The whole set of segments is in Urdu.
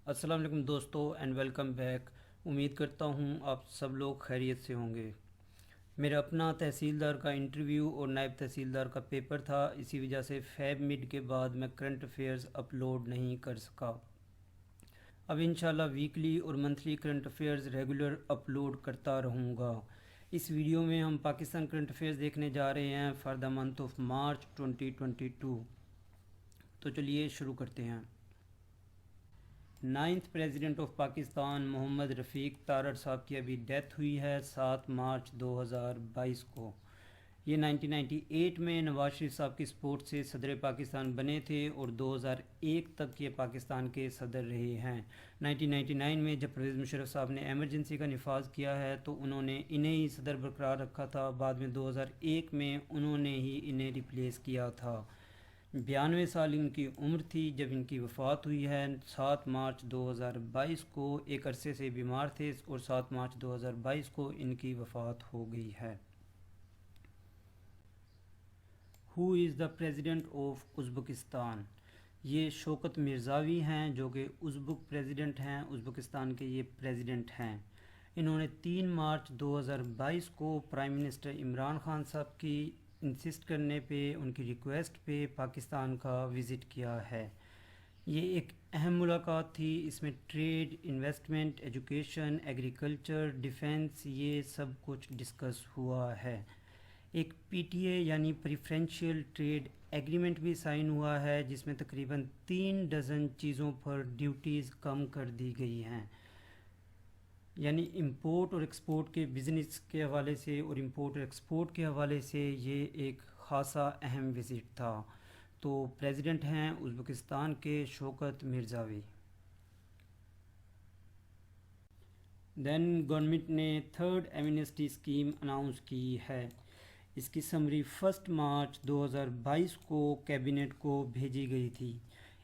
السلام علیکم دوستو اینڈ ویلکم بیک۔ امید کرتا ہوں آپ سب لوگ خیریت سے ہوں گے۔ میرا اپنا تحصیلدار کا انٹرویو اور نائب تحصیلدار کا پیپر تھا، اسی وجہ سے فیب مڈ کے بعد میں کرنٹ افیئرز اپلوڈ نہیں کر سکا۔ اب انشاءاللہ ویکلی اور monthly current affairs regular upload کرتا رہوں گا۔ اس ویڈیو میں ہم پاکستان کرنٹ افیئرز دیکھنے جا رہے ہیں for the month of March 2022۔ تو چلیے شروع کرتے ہیں۔ 9th پریزیڈنٹ آف پاکستان محمد رفیق تارڑ صاحب کی ابھی ڈیتھ ہوئی ہے 7 مارچ 2022 کو۔ یہ 1998 میں نواز شریف صاحب کی سپورٹ سے صدر پاکستان بنے تھے اور 2001 تک یہ پاکستان کے صدر رہے ہیں۔ 1999 میں جب پرویز مشرف صاحب نے ایمرجنسی کا نفاذ کیا ہے تو انہوں نے انہیں ہی صدر برقرار رکھا تھا، بعد میں 2001 میں انہوں نے ہی انہیں ریپلیس کیا تھا۔ 92 سال ان کی عمر تھی جب ان کی وفات ہوئی ہے 7 مارچ 2022 کو۔ ایک عرصے سے بیمار تھے اور 7 مارچ 2022 کو ان کی وفات ہو گئی ہے۔ ہو از دا پریزیڈنٹ آف ازبکستان؟ یہ شوکت مرزاوی ہیں جو کہ ازبک پریزیڈنٹ ہیں، ازبکستان کے یہ پریزیڈنٹ ہیں۔ انہوں نے 3 مارچ 2022 کو پرائم منسٹر عمران خان صاحب کی انسسٹ کرنے پہ، ان کی ریکویسٹ پہ پاکستان کا وزٹ کیا ہے۔ یہ ایک اہم ملاقات تھی، اس میں trade, investment, education, agriculture, defence یہ سب کچھ ڈسکس ہوا ہے۔ ایک پی ٹی اے یعنی پریفرینشیل ٹریڈ ایگریمنٹ بھی سائن ہوا ہے جس میں تقریباً 3 ڈزن چیزوں پر ڈیوٹیز کم کر دی گئی ہیں۔ یعنی امپورٹ اور ایکسپورٹ کے بزنس کے حوالے سے اور امپورٹ اور ایکسپورٹ کے حوالے سے یہ ایک خاصا اہم وزٹ تھا۔ تو پریزیڈنٹ ہیں ازبکستان کے شوکت مرزاوی۔ دین گورنمنٹ نے 3rd ایمنسٹی اسکیم اناؤنس کی ہے۔ اس کی سمری 1 مارچ 2022 کو کیبنٹ کو بھیجی گئی تھی۔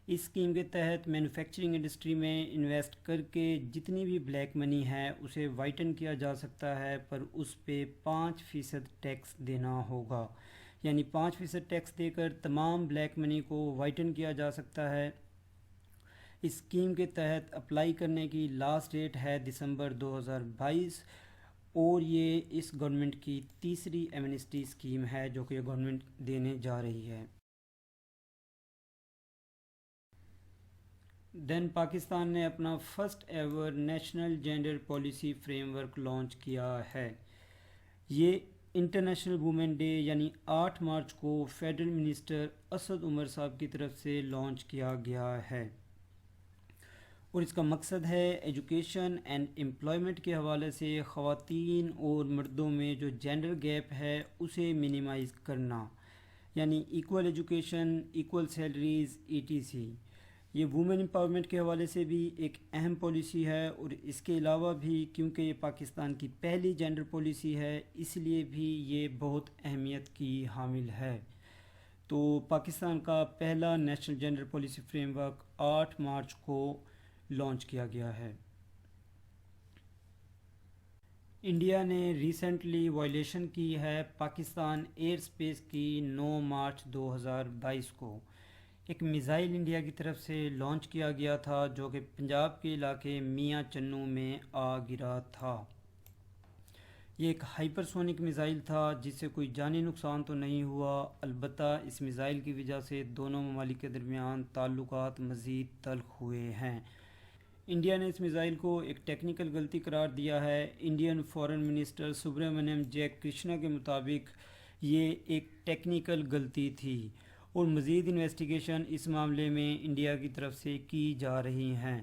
اس اسکیم کے تحت مینوفیکچرنگ انڈسٹری میں انویسٹ کر کے جتنی بھی بلیک منی ہے اسے وائٹن کیا جا سکتا ہے، پر اس پہ 5% ٹیکس دینا ہوگا۔ یعنی 5% ٹیکس دے کر تمام بلیک منی کو وائٹن کیا جا سکتا ہے۔ اس اسکیم کے تحت اپلائی کرنے کی لاسٹ ڈیٹ ہے دسمبر 2022 اور یہ اس گورنمنٹ کی تیسری ایمنسٹی اسکیم ہے جو کہ یہ گورنمنٹ دینے جا رہی ہے۔ دین پاکستان نے اپنا first ever national gender policy frame work launch کیا ہے۔ یہ انٹرنیشنل وومن ڈے یعنی 8 مارچ کو فیڈرل منسٹر اسد عمر صاحب کی طرف سے لانچ کیا گیا ہے اور اس کا مقصد ہے ایجوکیشن اینڈ امپلائمنٹ کے حوالے سے خواتین اور مردوں میں جو جینڈر گیپ ہے اسے منیمائز کرنا، یعنی equal education, equal salaries ETC۔ یہ وومن امپاورمنٹ کے حوالے سے بھی ایک اہم پالیسی ہے اور اس کے علاوہ بھی کیونکہ یہ پاکستان کی پہلی جینڈر پالیسی ہے اس لیے بھی یہ بہت اہمیت کی حامل ہے۔ تو پاکستان کا پہلا national gender policy frame work 8 March کو لانچ کیا گیا ہے۔ انڈیا نے ریسنٹلی وائلیشن کی ہے پاکستان ایئر سپیس کی 9 مارچ 2022 کو۔ ایک میزائل انڈیا کی طرف سے لانچ کیا گیا تھا جو کہ پنجاب کے علاقے میاں چنو میں آ گرا تھا۔ یہ ایک ہائپر سونک میزائل تھا جس سے کوئی جانی نقصان تو نہیں ہوا، البتہ اس میزائل کی وجہ سے دونوں ممالک کے درمیان تعلقات مزید تلخ ہوئے ہیں۔ انڈیا نے اس میزائل کو ایک ٹیکنیکل غلطی قرار دیا ہے۔ انڈین فارن منسٹر سبرامنیم جے کرشنا کے مطابق یہ ایک ٹیکنیکل غلطی تھی اور مزید انویسٹیگیشن اس معاملے میں انڈیا کی طرف سے کی جا رہی ہیں۔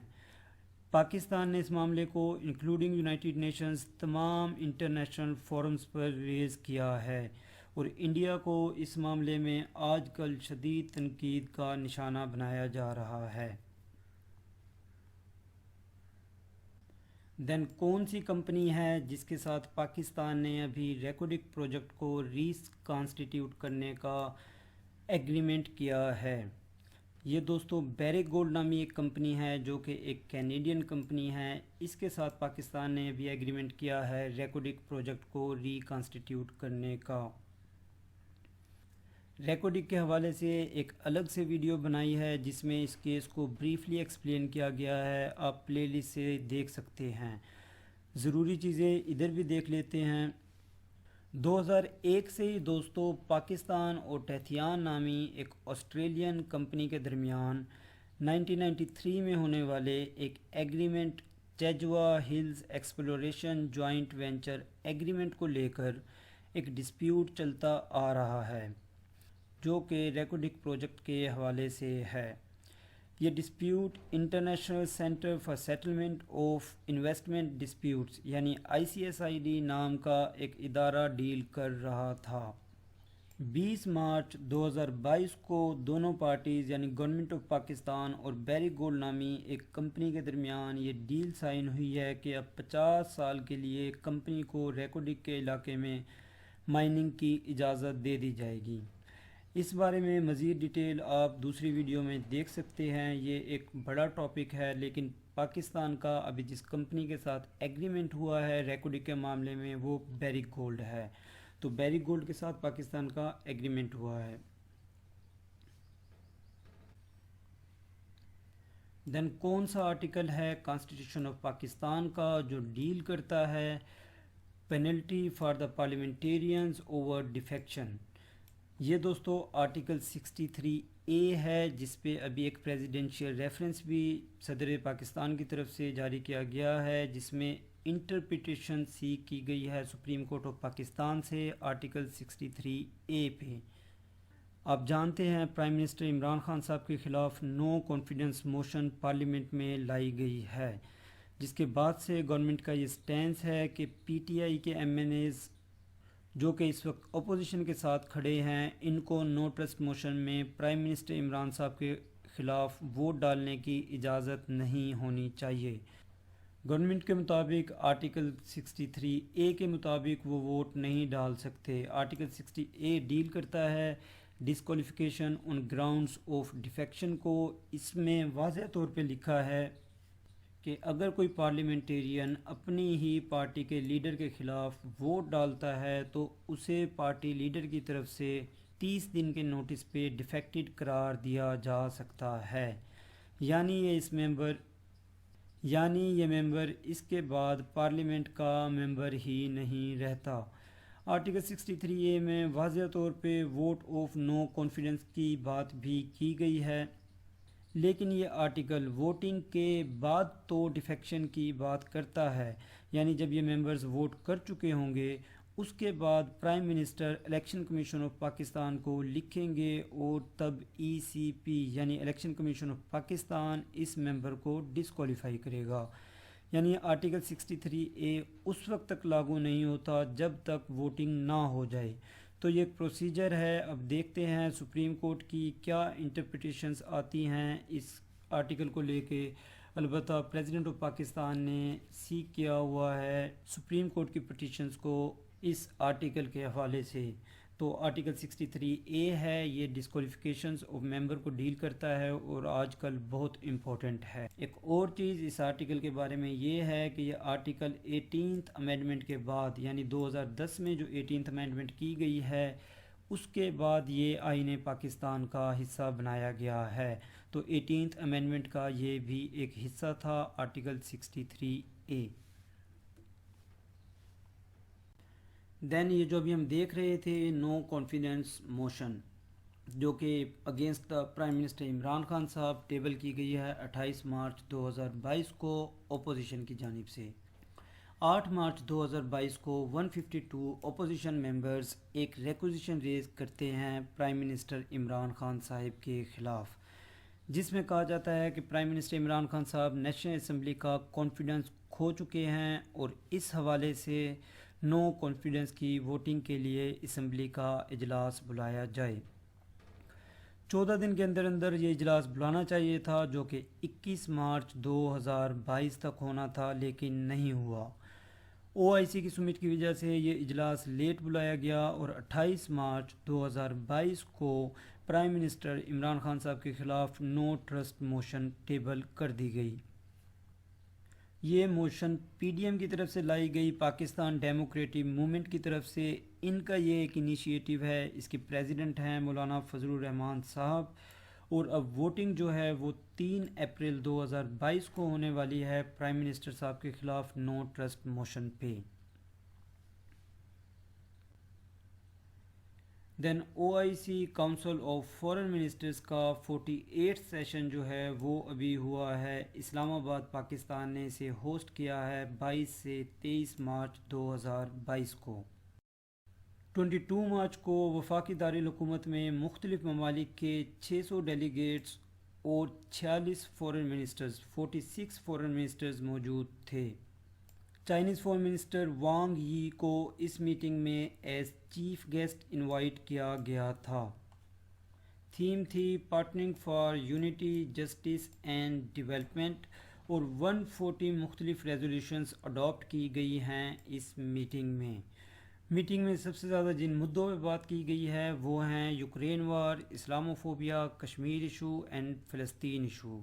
پاکستان نے اس معاملے کو انکلوڈنگ یونائٹڈ نیشنز تمام انٹرنیشنل فورمز پر ریز کیا ہے اور انڈیا کو اس معاملے میں آج کل شدید تنقید کا نشانہ بنایا جا رہا ہے۔ دین کون سی کمپنی ہے جس کے ساتھ پاکستان نے ابھی ریکوڈک پروجیکٹ کو ریکانسٹیٹیوٹ کرنے کا ایگریمنٹ کیا ہے؟ یہ دوستو بیرک گولڈ نامی ایک کمپنی ہے جو کہ ایک کینیڈین کمپنی ہے۔ اس کے ساتھ پاکستان نے ابھی ایگریمنٹ کیا ہے ریکوڈک پروجیکٹ کو ریکانسٹیٹیوٹ کرنے کا۔ ریکارڈنگ کے حوالے سے ایک الگ سے ویڈیو بنائی ہے جس میں اس کیس کو بریفلی ایکسپلین کیا گیا ہے، آپ پلے لسٹ سے دیکھ سکتے ہیں۔ ضروری چیزیں ادھر بھی دیکھ لیتے ہیں۔ 2001 سے ہی دوستو پاکستان اور ٹیتھیان نامی ایک آسٹریلین کمپنی کے درمیان 1993 میں ہونے والے ایک ایگریمنٹ چیجوا hills exploration joint venture agreement کو لے کر ایک ڈسپیوٹ چلتا آ رہا ہے جو کہ ریکوڈک پروجیکٹ کے حوالے سے ہے۔ یہ dispute international centre for settlement of investment disputes یعنی ICSID نام کا ایک ادارہ ڈیل کر رہا تھا۔ 20 مارچ 2022 کو دونوں پارٹیز یعنی گورنمنٹ آف پاکستان اور بیریک گولڈ نامی ایک کمپنی کے درمیان یہ ڈیل سائن ہوئی ہے کہ اب 50 سال کے لیے کمپنی کو ریکوڈک کے علاقے میں مائننگ کی اجازت دے دی جائے گی۔ اس بارے میں مزید ڈیٹیل آپ دوسری ویڈیو میں دیکھ سکتے ہیں۔ یہ ایک بڑا ٹاپک ہے، لیکن پاکستان کا ابھی جس کمپنی کے ساتھ ایگریمنٹ ہوا ہے ریکوڈک کے معاملے میں وہ بیریک گولڈ ہے، تو بیریک گولڈ کے ساتھ پاکستان کا ایگریمنٹ ہوا ہے۔ دین کون سا آرٹیکل ہے کانسٹیٹیوشن آف پاکستان کا جو ڈیل کرتا ہے penalty for the parliamentarians over defection? یہ دوستو آرٹیکل 63A ہے جس پہ ابھی ایک پریزیڈنشیل ریفرنس بھی صدر پاکستان کی طرف سے جاری کیا گیا ہے، جس میں انٹرپریٹیشن سیکھ کی گئی ہے سپریم کورٹ آف پاکستان سے آرٹیکل 63A پہ۔ آپ جانتے ہیں پرائم منسٹر عمران خان صاحب کے خلاف نو کانفیڈنس موشن پارلیمنٹ میں لائی گئی ہے، جس کے بعد سے گورنمنٹ کا یہ سٹینس ہے کہ PTI کے MNAs جو کہ اس وقت اپوزیشن کے ساتھ کھڑے ہیں، ان کو نو ٹرسٹ موشن میں پرائم منسٹر عمران صاحب کے خلاف ووٹ ڈالنے کی اجازت نہیں ہونی چاہیے۔ گورنمنٹ کے مطابق آرٹیکل 63A کے مطابق وہ ووٹ نہیں ڈال سکتے۔ آرٹیکل 60A ڈیل کرتا ہے disqualification on grounds of defection کو۔ اس میں واضح طور پہ لکھا ہے کہ اگر کوئی پارلیمنٹیرین اپنی ہی پارٹی کے لیڈر کے خلاف ووٹ ڈالتا ہے تو اسے پارٹی لیڈر کی طرف سے 30 دن کے نوٹس پہ ڈیفیکٹڈ قرار دیا جا سکتا ہے، یعنی یہ ممبر اس کے بعد پارلیمنٹ کا ممبر ہی نہیں رہتا۔ آرٹیکل 63A میں واضح طور پہ ووٹ آف نو کانفیڈنس کی بات بھی کی گئی ہے، لیکن یہ آرٹیکل ووٹنگ کے بعد تو ڈیفیکشن کی بات کرتا ہے، یعنی جب یہ ممبرز ووٹ کر چکے ہوں گے اس کے بعد prime minister election commission of Pakistan کو لکھیں گے اور تب ECP یعنی الیکشن کمیشن آف پاکستان اس ممبر کو ڈسکوالیفائی کرے گا۔ یعنی آرٹیکل 63A اس وقت تک لاگو نہیں ہوتا جب تک ووٹنگ نہ ہو جائے۔ تو یہ ایک پروسیجر ہے، اب دیکھتے ہیں سپریم کورٹ کی کیا انٹرپریٹیشنز آتی ہیں اس آرٹیکل کو لے کے۔ البتہ پریزیڈنٹ آف پاکستان نے سیک کیا ہوا ہے سپریم کورٹ کی پٹیشنز کو اس آرٹیکل کے حوالے سے۔ تو آرٹیکل 63A ہے، یہ ڈسکوالیفیکیشنز آف ممبر کو ڈیل کرتا ہے اور آج کل بہت امپورٹنٹ ہے۔ ایک اور چیز اس آرٹیکل کے بارے میں یہ ہے کہ یہ آرٹیکل 18th امینڈمنٹ کے بعد یعنی 2010 میں جو 18th امینڈمنٹ کی گئی ہے اس کے بعد یہ آئین پاکستان کا حصہ بنایا گیا ہے، تو 18th امینڈمنٹ کا یہ بھی ایک حصہ تھا آرٹیکل 63A۔ دین یہ جو ابھی ہم دیکھ رہے تھے نو کانفیڈنس موشن جو کہ against the prime minister Imran Khan صاحب ٹیبل کی گئی ہے 28 مارچ 2022 کو اپوزیشن کی جانب سے۔ 8 مارچ 2022 کو 152 اپوزیشن ممبرز ایک ریکوزیشن ریز کرتے ہیں پرائم منسٹر عمران خان صاحب کے خلاف، جس میں کہا جاتا ہے کہ پرائم منسٹر عمران خان صاحب نیشنل اسمبلی کا کانفیڈنس کھو چکے ہیں اور اس حوالے سے نو کانفیڈنس کی ووٹنگ کے لیے اسمبلی کا اجلاس بلایا جائے۔ 14 دن کے اندر اندر یہ اجلاس بلانا چاہیے تھا جو کہ 21 مارچ 2022 تک ہونا تھا، لیکن نہیں ہوا۔ OIC کی سمٹ کی وجہ سے یہ اجلاس لیٹ بلایا گیا اور 28 مارچ 2022 کو پرائم منسٹر عمران خان صاحب کے خلاف نو ٹرسٹ موشن ٹیبل کر دی گئی۔ یہ موشن PDM کی طرف سے لائی گئی، پاکستان ڈیموکریٹک موومنٹ کی طرف سے ان کا یہ ایک انیشیٹو ہے. اس کے پریزیڈنٹ ہیں مولانا فضل الرحمان صاحب. اور اب ووٹنگ جو ہے وہ 3 اپریل 2022 کو ہونے والی ہے پرائم منسٹر صاحب کے خلاف نو ٹرسٹ موشن پہ. دین OIC council of foreign ministers کا 48 سیشن جو ہے وہ ابھی ہوا ہے. اسلام آباد پاکستان نے اسے ہوسٹ کیا ہے 22 سے 23 مارچ 2022 کو. 22 مارچ کو وفاقی دارالحکومت میں مختلف ممالک کے 600 ڈیلیگیٹس اور 46 فورن منسٹرز موجود تھے. چائنیز فورن منسٹر وانگ یی کو اس میٹنگ میں ایز چیف گیسٹ انوائٹ کیا گیا تھا. تھیم تھی partnering for unity justice and development اور 140 مختلف ریزولوشنز اڈاپٹ کی گئی ہیں اس میٹنگ میں. میٹنگ میں سب سے زیادہ جن مدعوں پہ بات کی گئی ہے وہ ہیں Ukraine war, Islamophobia, Kashmir issue and فلسطین ایشو.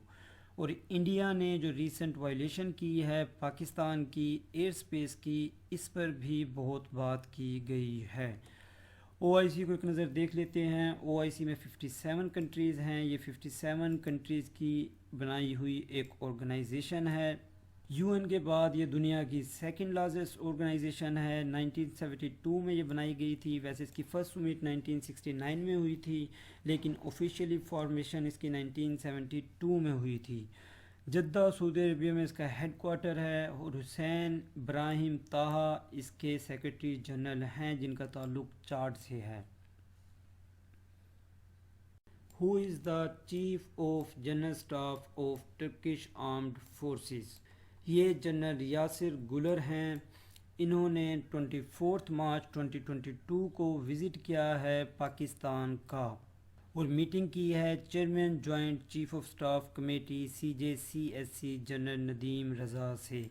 اور انڈیا نے جو ریسنٹ وائلیشن کی ہے پاکستان کی ایئر سپیس کی، اس پر بھی بہت بات کی گئی ہے. OIC کو ایک نظر دیکھ لیتے ہیں. OIC میں 57 کنٹریز ہیں. یہ 57 کنٹریز کی بنائی ہوئی ایک آرگنائزیشن ہے. UN کے بعد یہ دنیا کی سیکنڈ لارجسٹ آرگنائزیشن ہے. 1972 میں یہ بنائی گئی تھی. ویسے اس کی فرسٹ سمٹ 1969 میں ہوئی تھی، لیکن آفیشیلی فارمیشن اس کی 1972 میں ہوئی تھی. جدہ سعودی عربیہ میں اس کا ہیڈ کوارٹر ہے اور حسین ابراہیم طاہا اس کے سیکرٹری جنرل ہیں جن کا تعلق چاڈ سے ہے. Who is the Chief of General Staff of Turkish Armed Forces؟ یہ جنرل یاسر گلر ہیں. انہوں نے 24 مارچ 2022 کو وزٹ کیا ہے پاکستان کا اور میٹنگ کی ہے chairman joint chief of staff committee CJCSC general Nadeem Raza سے.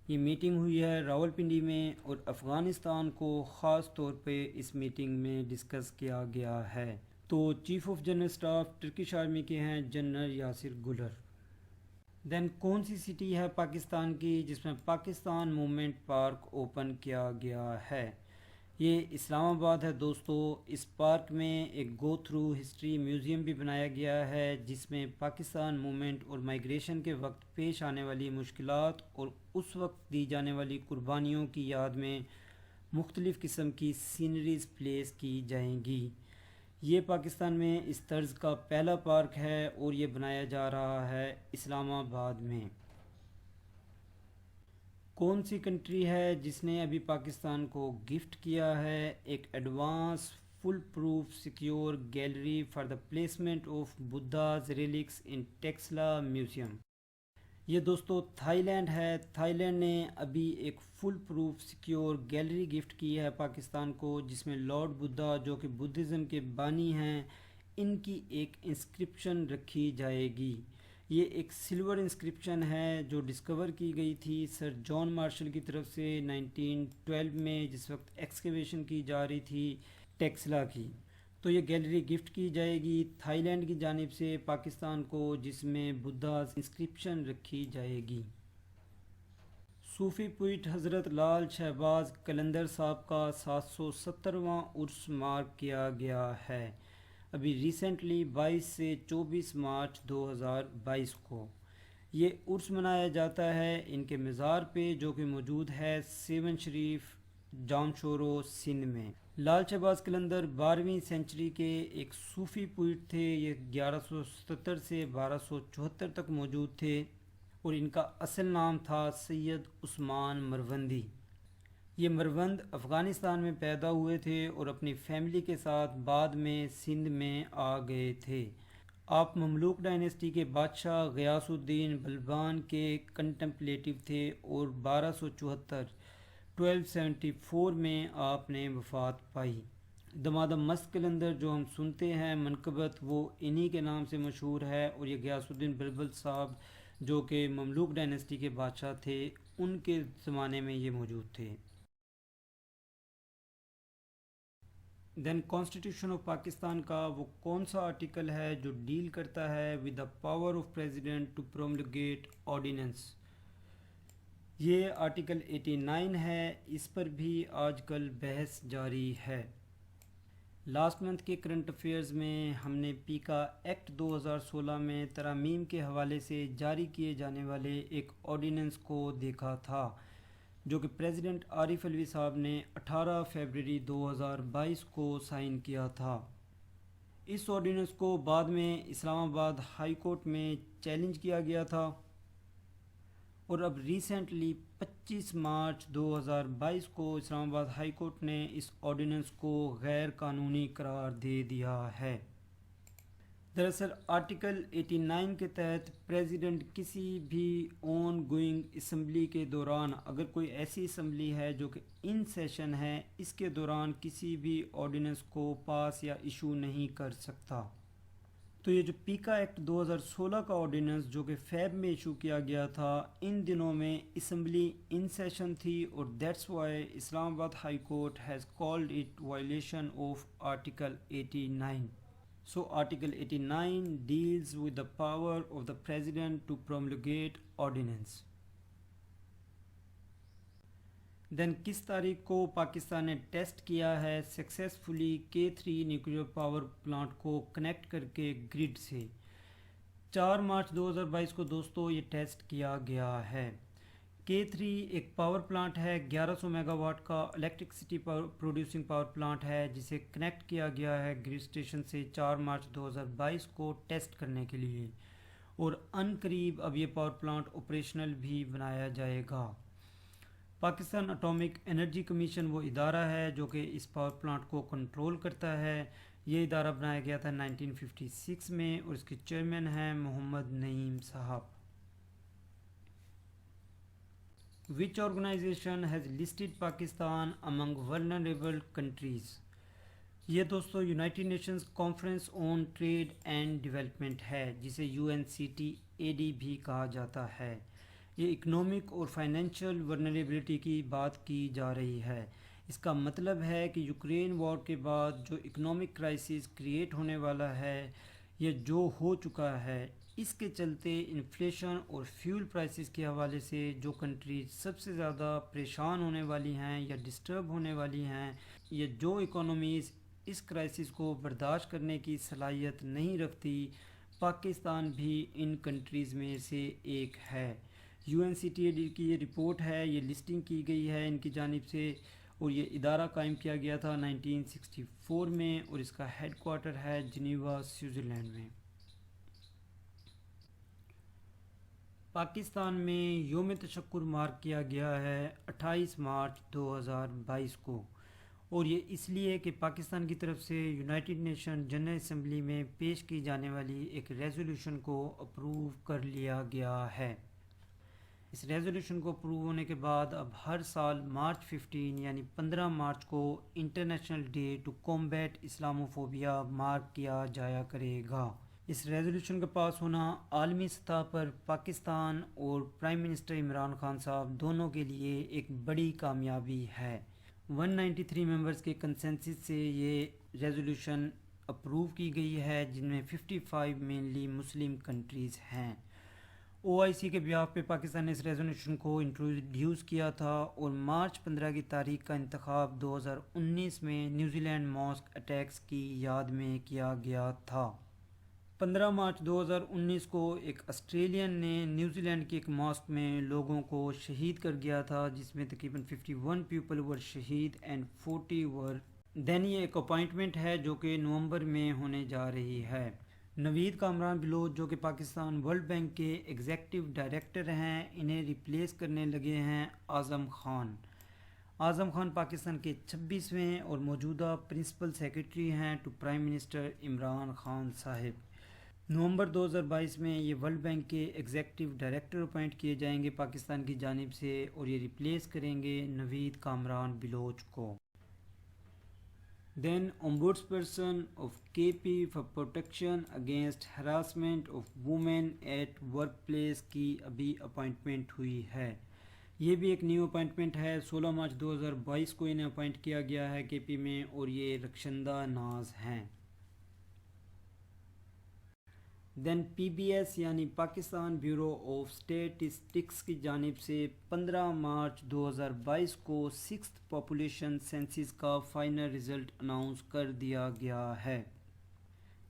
یہ میٹنگ ہوئی ہے راولپنڈی میں اور افغانستان کو خاص طور پہ اس میٹنگ میں ڈسکس کیا گیا ہے. تو chief of general staff Turkish army کے ہیں جنرل یاسر گلر. دین کون سی سٹی ہے پاکستان کی جس میں پاکستان موومنٹ پارک اوپن کیا گیا ہے؟ یہ اسلام آباد ہے دوستو. اس پارک میں ایک گو تھرو ہسٹری میوزیم بھی بنایا گیا ہے جس میں پاکستان موومنٹ اور مائیگریشن کے وقت پیش آنے والی مشکلات اور اس وقت دی جانے والی قربانیوں کی یاد میں مختلف قسم کی سینریز پلیس کی جائیں گی. یہ پاکستان میں اس طرز کا پہلا پارک ہے اور یہ بنایا جا رہا ہے اسلام آباد میں. کون سی کنٹری ہے جس نے ابھی پاکستان کو گفٹ کیا ہے ایک advance foolproof secure gallery for the placement of Buddha's relics in Taxila museum? یہ دوستو تھائی لینڈ ہے. تھائی لینڈ نے ابھی ایک foolproof secure gallery gift کی ہے پاکستان کو جس میں لارڈ بدھا جو کہ بدھزم کے بانی ہیں ان کی ایک انسکرپشن رکھی جائے گی. یہ ایک سلور انسکرپشن ہے جو ڈسکور کی گئی تھی سر جان مارشل کی طرف سے 1912 میں جس وقت ایکسکیویشن کی جا رہی تھی ٹیکسلا کی. تو یہ گیلری گفٹ کی جائے گی تھائی لینڈ کی جانب سے پاکستان کو جس میں بدھاز انسکرپشن رکھی جائے گی. صوفی پوئٹ حضرت لال شہباز قلندر صاحب کا 770واں عرس مارک کیا گیا ہے ابھی ریسنٹلی 22 سے 24 مارچ 2022 کو. یہ عرس منایا جاتا ہے ان کے مزار پہ جو کہ موجود ہے سیون شریف جام شورو سندھ میں. لال شہباز قلندر 12ویں سینچری کے ایک صوفی پوئٹ تھے. یہ 1177 سے 1274 تک موجود تھے اور ان کا اصل نام تھا سید عثمان مروندی. یہ مروند افغانستان میں پیدا ہوئے تھے اور اپنی فیملی کے ساتھ بعد میں سندھ میں آ گئے تھے. آپ مملوک ڈائنیسٹی کے بادشاہ غیاث الدین بلبان کے کنٹمپلیٹو تھے اور 1274 میں آپ نے وفات پائی. دمادم مست قلندر جو ہم سنتے ہیں منقبت وہ انہی کے نام سے مشہور ہے اور یہ غیاث الدین بلبل صاحب جو کہ مملوک ڈائنیسٹی کے بادشاہ تھے ان کے زمانے میں یہ موجود تھے. دین کانسٹیٹیوشن آف پاکستان کا وہ کون سا آرٹیکل ہے جو ڈیل کرتا ہے with the power of president to promulgate ordinance? یہ آرٹیکل 89 ہے، اس پر بھی آج کل بحث جاری ہے۔ لاسٹ منتھ کے کرنٹ افیئرز میں ہم نے پیکا ایکٹ 2016 میں ترامیم کے حوالے سے جاری کیے جانے والے ایک آرڈیننس کو دیکھا تھا، جو کہ پریزیڈنٹ عارف علوی صاحب نے 18 فیبرری 2022 کو سائن کیا تھا۔ اس آرڈیننس کو بعد میں اسلام آباد ہائی کورٹ میں چیلنج کیا گیا تھا، اور اب ریسنٹلی 25 مارچ 2022 کو اسلام آباد ہائی کورٹ نے اس آرڈیننس کو غیر قانونی قرار دے دیا ہے۔ دراصل آرٹیکل 89 کے تحت پریزیڈنٹ کسی بھی آن گوئنگ اسمبلی کے دوران، اگر کوئی ایسی اسمبلی ہے جو کہ ان سیشن ہے، اس کے دوران کسی بھی آرڈیننس کو پاس یا ایشو نہیں کر سکتا۔ تو یہ جو پیکا ایکٹ 2016 کا آرڈیننس جو کہ فیب میں ایشو کیا گیا تھا، ان دنوں میں اسمبلی ان سیشن تھی، اور دیٹس وائی اسلام آباد high court has called it violation of article 89۔ So Article 89 deals with the power of the President to promulgate ordinance. Then کس تاریخ کو پاکستان نے ٹیسٹ کیا ہے successfully K3 nuclear power plant کو کنیکٹ کر کے گرڈ سے؟ 4 مارچ 2022 کو دوستو یہ ٹیسٹ کیا گیا ہے۔ K3 ایک پاور پلانٹ ہے، 1100 میگا واٹ کا الیکٹرکسٹی پروڈیوسنگ پاور پلانٹ ہے، جسے کنیکٹ کیا گیا ہے گرڈ اسٹیشن سے 4 مارچ 2022 کو ٹیسٹ کرنے کے لیے، اور ان قریب اب یہ پاور پلانٹ آپریشنل بھی بنایا جائے گا۔ پاکستان اٹامک انرجی کمیشن وہ ادارہ ہے جو کہ اس پاور پلانٹ کو کنٹرول کرتا ہے۔ یہ ادارہ بنایا گیا تھا 1956 میں، اور اس کے چیئرمین ہیں محمد نعیم صاحب۔ Which organization has listed Pakistan among vulnerable countries؟ یہ دوستو United Nations conference on trade and development ہے، جسے UNCTAD بھی کہا جاتا ہے۔ یہ اکنامک اور فائنینشیل ورنریبلٹی کی بات کی جا رہی ہے۔ اس کا مطلب ہے کہ یوکرین وار کے بعد جو اکنامک کرائسس کریٹ ہونے والا ہے، یا جو ہو چکا ہے، اس کے چلتے انفلیشن اور فیول پرائسز کے حوالے سے جو کنٹریز سب سے زیادہ پریشان ہونے والی ہیں یا ڈسٹرب ہونے والی ہیں، یا جو اکانومیز اس کرائسس کو برداشت کرنے کی صلاحیت نہیں رکھتی، پاکستان بھی ان کنٹریز میں سے ایک ہے۔ UNCTAD کی یہ رپورٹ ہے، یہ لسٹنگ کی گئی ہے ان کی جانب سے، اور یہ ادارہ قائم کیا گیا تھا 1964 میں، اور اس کا ہیڈ کوارٹر ہے جنیوا، سوئٹزرلینڈ میں۔ پاکستان میں یوم تشکر مارک کیا گیا ہے 28 مارچ 2022 کو، اور یہ اس لیے کہ پاکستان کی طرف سے یونائٹڈ نیشن جنرل اسمبلی میں پیش کی جانے والی ایک ریزولوشن کو اپروو کر لیا گیا ہے۔ اس ریزولوشن کو اپروو ہونے کے بعد اب ہر سال مارچ 15 یعنی 15 مارچ کو international day to combat Islamophobia mark کیا جایا کرے گا۔ اس ریزولوشن کا پاس ہونا عالمی سطح پر پاکستان اور پرائم منسٹر عمران خان صاحب دونوں کے لیے ایک بڑی کامیابی ہے۔ 193 ممبرز کے کنسنسس سے یہ ریزولوشن اپروو کی گئی ہے، جن میں 55 مینلی مسلم کنٹریز ہیں۔ OIC کے بیاف پہ پاکستان نے اس ریزولوشن کو انٹروڈیوس کیا تھا، اور مارچ 15 کی تاریخ کا انتخاب 2019 میں نیوزی لینڈ ماسک اٹیکس کی یاد میں کیا گیا تھا۔ 15 مارچ 2019 کو ایک آسٹریلین نے نیوزی لینڈ کی ایک ماسک میں لوگوں کو شہید کر گیا تھا، جس میں تقریباً 51 پیپل ور شہید اینڈ 40 ور۔ دین یہ ایک اپوائنٹمنٹ ہے جو کہ نومبر میں ہونے جا رہی ہے۔ نوید کامران بلوچ جو کہ پاکستان ورلڈ بینک کے ایگزیکٹو ڈائریکٹر ہیں، انہیں ریپلیس کرنے لگے ہیں اعظم خان۔ اعظم خان پاکستان کے 26ویں اور موجودہ پرنسپل سیکرٹری ہیں to prime minister Imran Khan صاحب۔ نومبر 2022 میں یہ ورلڈ بینک کے ایگزیکٹو ڈائریکٹر اپوائنٹ کیے جائیں گے پاکستان کی جانب سے، اور یہ ریپلیس کریں گے نوید کامران بلوچ کو۔ Then Ombudsperson of KP for Protection Against Harassment of Women at Workplace کی ابھی اپوائنٹمنٹ ہوئی ہے۔ یہ بھی ایک نیو اپوائنٹمنٹ ہے، 16 مارچ 2022 کو انہیں اپوائنٹ کیا گیا ہے KP میں، اور یہ رخشندہ ناز ہیں۔ دین پی بی ایس یعنی پاکستان بیورو آف اسٹیٹسٹکس کی جانب سے 15 مارچ 2022 کو سکستھ پاپولیشن سینسس کا فائنل رزلٹ اناؤنس کر دیا گیا ہے۔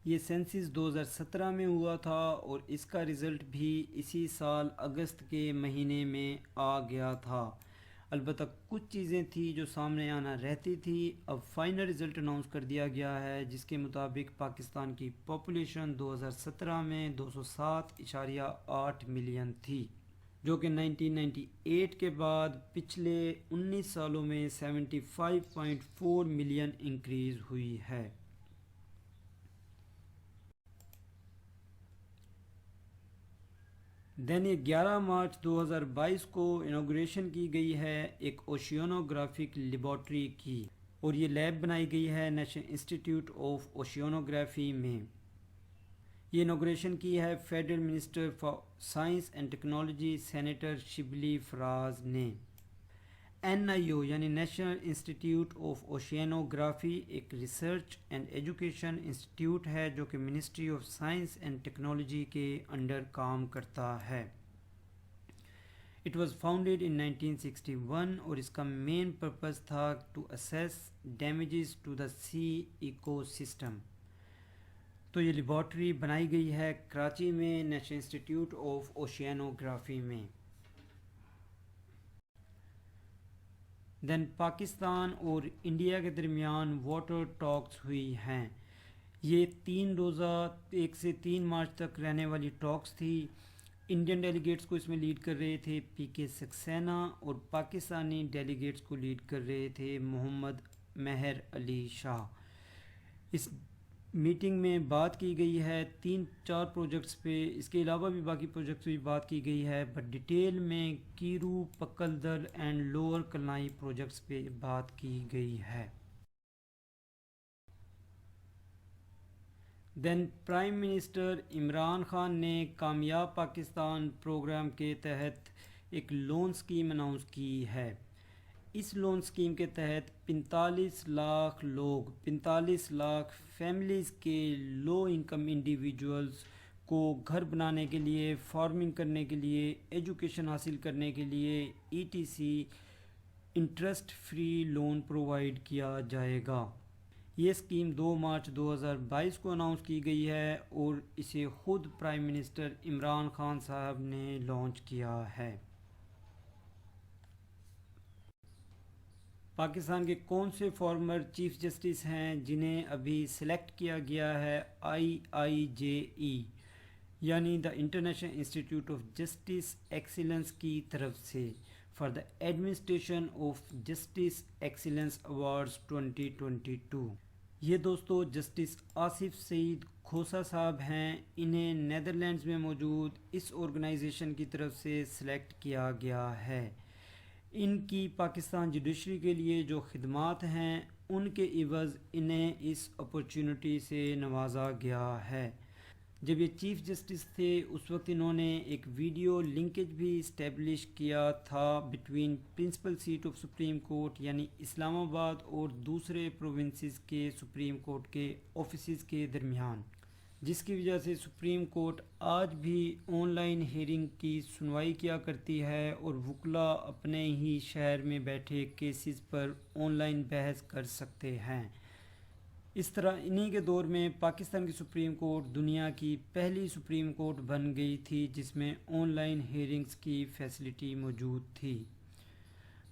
یہ سینسس 2017 میں ہوا تھا اور اس کا رزلٹ بھی اسی سال اگست کے مہینے میں آ گیا تھا۔ البتہ کچھ چیزیں تھیں جو سامنے آنا رہتی تھی، اب فائنل رزلٹ اناؤنس کر دیا گیا ہے، جس کے مطابق پاکستان کی پاپولیشن 2017 میں 207.8 ملین تھی، جو کہ 1998 کے بعد پچھلے 19 سالوں میں 75.4 ملین انکریز ہوئی ہے۔ دین یہ 11 مارچ 2022 کو انوگریشن کی گئی ہے ایک اوشینوگرافک لیبارٹری کی، اور یہ لیب بنائی گئی ہے نیشنل انسٹیٹیوٹ آف اوشینوگرافی میں۔ یہ انوگریشن کی ہے federal minister for science and technology senator Shibli Faraz نے۔ NIO یعنی نیشنل انسٹیٹیوٹ آف اوشینوگرافی ایک ریسرچ اینڈ ایجوکیشن انسٹیٹیوٹ ہے جو کہ ministry of science and technology کے انڈر کام کرتا ہے۔ اٹ واز فاؤنڈیڈ ان 1961 اور اس کا مین پرپز تھا to assess damages to the sea ecosystem. تو یہ لیبارٹری بنائی گئی ہے کراچی میں نیشنل انسٹیٹیوٹ آف اوشینوگرافی میں۔ دین پاکستان اور انڈیا کے درمیان واٹر ٹاکس ہوئی ہیں۔ یہ 3 روزہ 1 سے 3 مارچ تک رہنے والی ٹاکس تھی۔ انڈین ڈیلیگیٹس کو اس میں لیڈ کر رہے تھے پی کے سکسینہ، اور پاکستانی ڈیلیگیٹس کو لیڈ کر رہے تھے محمد مہر علی شاہ۔ اس میٹنگ میں بات کی گئی ہے 3-4 پروجیکٹس پہ، اس کے علاوہ بھی باقی پروجیکٹس بھی بات کی گئی ہے، بٹ ڈیٹیل میں کیرو، پکلدر اینڈ لوور کلنائی پروجیکٹس پہ بات کی گئی ہے۔ دین پرائم منسٹر عمران خان نے کامیاب پاکستان پروگرام کے تحت ایک لون سکیم اناؤنس کی ہے۔ اس لون سکیم کے تحت 45 لاکھ لوگ، 45 لاکھ فیملیز کے لو انکم انڈیویجولز کو گھر بنانے کے لیے، فارمنگ کرنے کے لیے، ایجوکیشن حاصل کرنے کے لیے ETC interest free loan provide کیا جائے گا۔ یہ اسکیم 2 مارچ 2022 کو اناؤنس کی گئی ہے اور اسے خود پرائم منسٹر عمران خان صاحب نے لانچ کیا ہے۔ پاکستان کے کون سے فارمر چیف جسٹس ہیں جنہیں ابھی سلیکٹ کیا گیا ہے IIJE یعنی the international institute of justice excellence کی طرف سے for the administration of justice excellence awards 2022؟ یہ دوستو جسٹس آصف سعید کھوسہ صاحب ہیں۔ انہیں نیدرلینڈز میں موجود اس آرگنائزیشن کی طرف سے سلیکٹ کیا گیا ہے۔ ان کی پاکستان جوڈیشری کے لیے جو خدمات ہیں ان کے عوض انہیں اس اپرچونٹی سے نوازا گیا ہے۔ جب یہ چیف جسٹس تھے اس وقت انہوں نے ایک ویڈیو لنکیج بھی اسٹیبلش کیا تھا between principal seat of supreme court یعنی اسلام آباد اور دوسرے پروونسز کے سپریم کورٹ کے آفیسز کے درمیان، جس کی وجہ سے سپریم کورٹ آج بھی آن لائن ہیئرنگ کی سنوائی کیا کرتی ہے اور وکلاء اپنے ہی شہر میں بیٹھے کیسز پر آن لائن بحث کر سکتے ہیں۔ اس طرح انہی کے دور میں پاکستان کی سپریم کورٹ دنیا کی پہلی سپریم کورٹ بن گئی تھی جس میں آن لائن ہیئرنگز کی فیسلٹی موجود تھی۔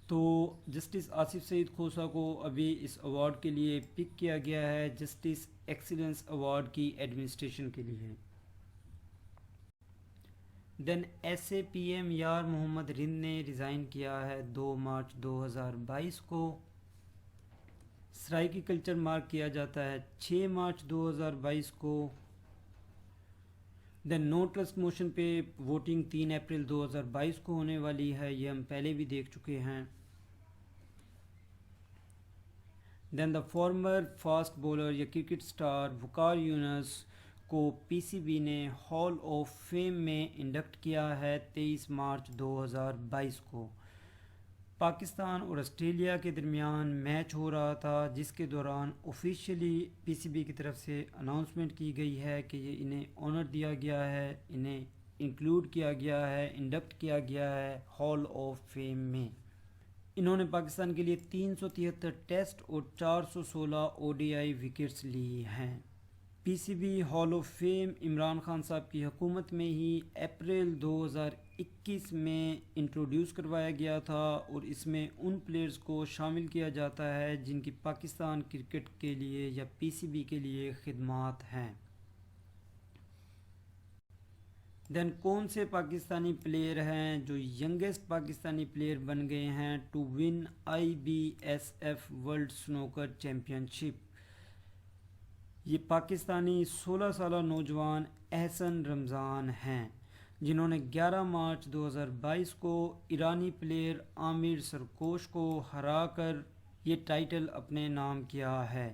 تو جسٹس آصف سعید کھوسہ کو ابھی اس ایوارڈ کے لیے پک کیا گیا ہے، جسٹس ایکسیلنس ایوارڈ کی ایڈمنسٹریشن کے لیے۔ دین SAPM یار محمد رند نے ریزائن کیا ہے 2 مارچ 2022 کو۔ سرائیکی کلچر مارک کیا جاتا ہے 6 مارچ 2022 کو۔ دین نو ٹرسٹ موشن پہ ووٹنگ 3 اپریل 2022 کو ہونے والی ہے، یہ ہم پہلے بھی دیکھ چکے ہیں۔ دین دا فارمر فاسٹ بولر یا کرکٹ سٹار وقار یونس کو PCB نے ہال آف فیم میں انڈکٹ کیا ہے 23 مارچ 2022 کو۔ پاکستان اور آسٹریلیا کے درمیان میچ ہو رہا تھا، جس کے دوران آفیشیلی پی سی بی کی طرف سے اناؤنسمنٹ کی گئی ہے کہ یہ انہیں آنر دیا گیا ہے، انہیں انکلوڈ کیا گیا ہے، انڈکٹ کیا گیا ہے ہال آف فیم میں۔ انہوں نے پاکستان کے لیے 373 ٹیسٹ اور 416 او ڈی آئی وکٹس لی ہیں۔ P C B hall of fame Imran Khan صاحب کی حکومت میں ہی اپریل 2021 میں انٹروڈیوس کروایا گیا تھا، اور اس میں ان پلیئرز کو شامل کیا جاتا ہے جن کی پاکستان کرکٹ کے لیے یا پی سی بی کے لیے خدمات ہیں۔ دین کون سے پاکستانی پلیئر ہیں جو ینگسٹ پاکستانی پلیئر بن گئے ہیں to win I B S F world snooker championship? یہ پاکستانی 16 سالہ نوجوان احسن رمضان ہیں، جنہوں نے 11 مارچ 2022 کو ایرانی پلیئر عامر سرکوش کو ہرا کر یہ ٹائٹل اپنے نام کیا ہے۔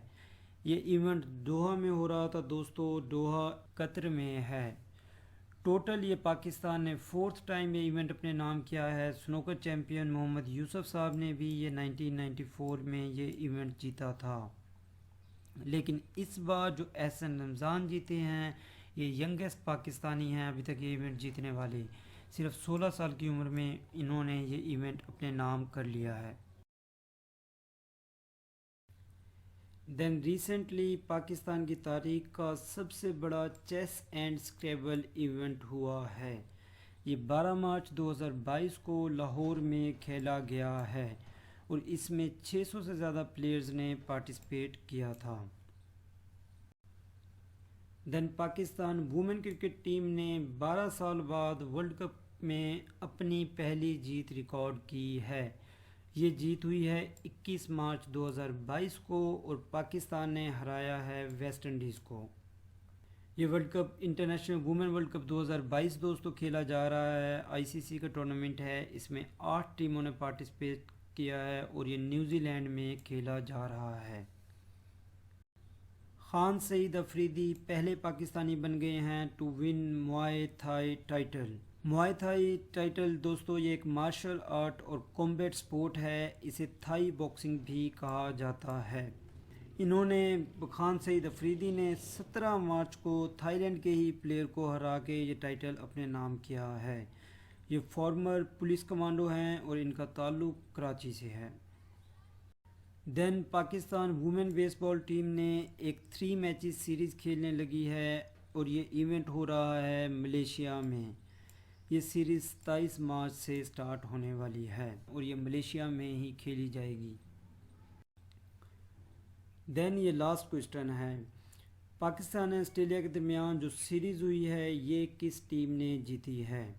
یہ ایونٹ دوحہ میں ہو رہا تھا دوستو، دوحہ قطر میں ہے۔ ٹوٹل یہ پاکستان نے 4تھ ٹائم یہ ایونٹ اپنے نام کیا ہے۔ سنوکر چیمپئن محمد یوسف صاحب نے بھی یہ 1994 میں یہ ایونٹ جیتا تھا، لیکن اس بار جو احسن رمضان جیتے ہیں یہ ینگسٹ پاکستانی ہیں ابھی تک یہ ایونٹ جیتنے والے، صرف 16 سال کی عمر میں انہوں نے یہ ایونٹ اپنے نام کر لیا ہے۔ دین ریسنٹلی پاکستان کی تاریخ کا سب سے بڑا چیس اینڈ اسکریبل ایونٹ ہوا ہے۔ یہ 12 مارچ 2022 کو لاہور میں کھیلا گیا ہے، اور اس میں 600 سے زیادہ پلیئرز نے پارٹیسپیٹ کیا تھا۔ دین پاکستان وومن کرکٹ ٹیم نے 12 سال بعد ورلڈ کپ میں اپنی پہلی جیت ریکارڈ کی ہے۔ یہ جیت ہوئی ہے 21 مارچ 2022 کو، اور پاکستان نے ہرایا ہے ویسٹ انڈیز کو۔ یہ world cup international women world cup 2022 دوستوں کھیلا جا رہا ہے، آئی سی سی کا ٹورنامنٹ ہے۔ اس میں 8 ٹیموں نے پارٹیسپیٹ کیا ہے، اور یہ نیوزی لینڈ میں کھیلا جا رہا ہے۔ خان سعید افریدی پہلے پاکستانی بن گئے ہیں to win Muay Thai title. Muay Thai title دوستو یہ ایک مارشل آرٹ اور کمبیٹ سپورٹ ہے، اسے تھائی باکسنگ بھی کہا جاتا ہے۔ انہوں نے خان سعید افریدی نے 17 مارچ کو تھائی لینڈ کے ہی پلیئر کو ہرا کے یہ ٹائٹل اپنے نام کیا ہے۔ یہ فارمر پولیس کمانڈو ہیں اور ان کا تعلق کراچی سے ہے۔ دین پاکستان وومن بیس بال ٹیم نے ایک 3 میچز سیریز کھیلنے لگی ہے، اور یہ ایونٹ ہو رہا ہے ملیشیا میں۔ یہ سیریز 27 مارچ سے سٹارٹ ہونے والی ہے، اور یہ ملیشیا میں ہی کھیلی جائے گی۔ دین یہ لاسٹ کوسٹن ہے، پاکستان اور آسٹریلیا کے درمیان جو سیریز ہوئی ہے یہ کس ٹیم نے جیتی ہے؟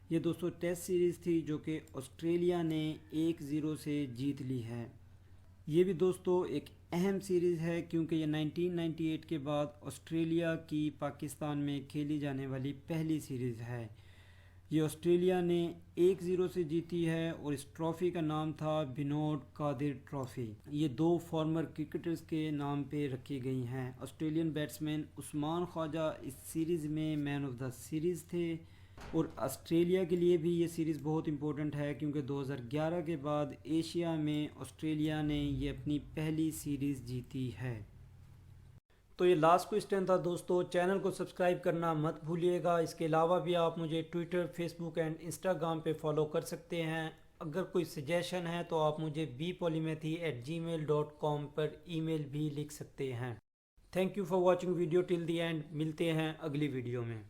یہ دوستو ٹیسٹ سیریز تھی جو کہ آسٹریلیا نے 1-0 سے جیت لی ہے۔ یہ بھی دوستو ایک اہم سیریز ہے، کیونکہ یہ 1998 کے بعد آسٹریلیا کی پاکستان میں کھیلی جانے والی پہلی سیریز ہے۔ یہ آسٹریلیا نے 1-0 سے جیتی ہے، اور اس ٹرافی کا نام تھا بنوڈ قادر ٹرافی۔ یہ 2 فارمر کرکٹرز کے نام پہ رکھی گئی ہیں۔ آسٹریلین بیٹسمین عثمان خواجہ اس سیریز میں مین آف دا سیریز تھے، اور آسٹریلیا کے لیے بھی یہ سیریز بہت امپورٹنٹ ہے، کیونکہ 2011 کے بعد ایشیا میں آسٹریلیا نے یہ اپنی پہلی سیریز جیتی ہے۔ تو یہ لاسٹ کوسچن تھا دوستو، چینل کو سبسکرائب کرنا مت بھولیے گا۔ اس کے علاوہ بھی آپ مجھے Twitter, Facebook and Instagram پہ فالو کر سکتے ہیں۔ اگر کوئی سجیشن ہے تو آپ مجھے bpolymathy@gmail.com پر ای میل بھی لکھ سکتے ہیں۔ Thank you for watching video till the end, ملتے ہیں اگلی ویڈیو میں۔